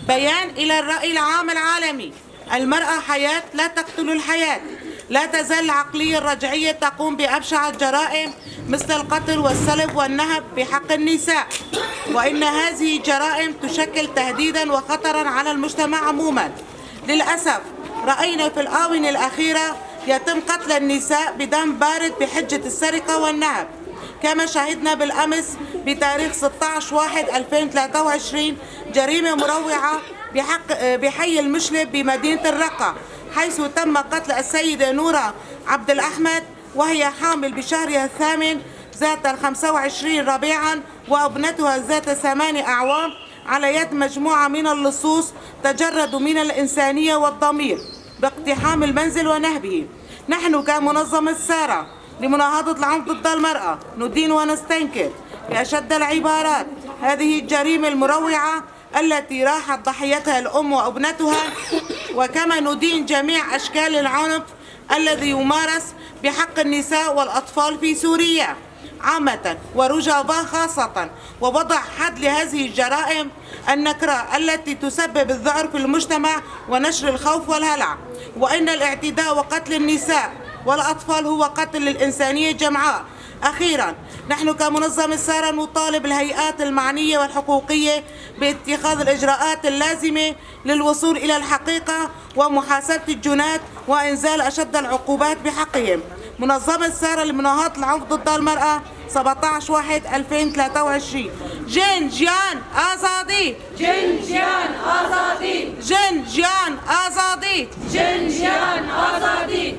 بيان إلى الرأي العام العالمي: المرأة حياة لا تقتل الحياة. لا تزال العقلية الرجعية تقوم بأبشع الجرائم مثل القتل والسلب والنهب بحق النساء، وإن هذه الجرائم تشكل تهديدا وخطرا على المجتمع عموما. للأسف رأينا في الآونة الأخيرة يتم قتل النساء بدم بارد بحجة السرقة والنهب، كما شهدنا بالأمس بتاريخ 16/1/2023 جريمة مروعة بحي المشلب بمدينة الرقة، حيث تم قتل السيدة نورة عبد الأحمد وهي حامل بشهرها الثامن ذات 25 ربيعا، وابنتها ذات 8 أعوام، على يد مجموعة من اللصوص تجردوا من الإنسانية والضمير باقتحام المنزل ونهبه. نحن كمنظمة سارة لمناهضة العنف ضد المرأة ندين ونستنكر بأشد العبارات هذه الجريمة المروعة التي راحت ضحيتها الأم وابنتها، وكما ندين جميع أشكال العنف الذي يمارس بحق النساء والأطفال في سوريا عامة ورجابا خاصة، ووضع حد لهذه الجرائم النكراء التي تسبب الذعر في المجتمع ونشر الخوف والهلع. وإن الاعتداء وقتل النساء والأطفال هو قتل للإنسانية جمعاء. أخيرا، نحن كمنظمة سارة نطالب الهيئات المعنية والحقوقية باتخاذ الإجراءات اللازمة للوصول إلى الحقيقة ومحاسبة الجنات وإنزال أشد العقوبات بحقهم. منظمة سارة لمناهضة العنف ضد المرأة 17/1/2023. جن جيان آزادی، جن جیان آزادی، جن جیان آزادی، جن جیان آزادی.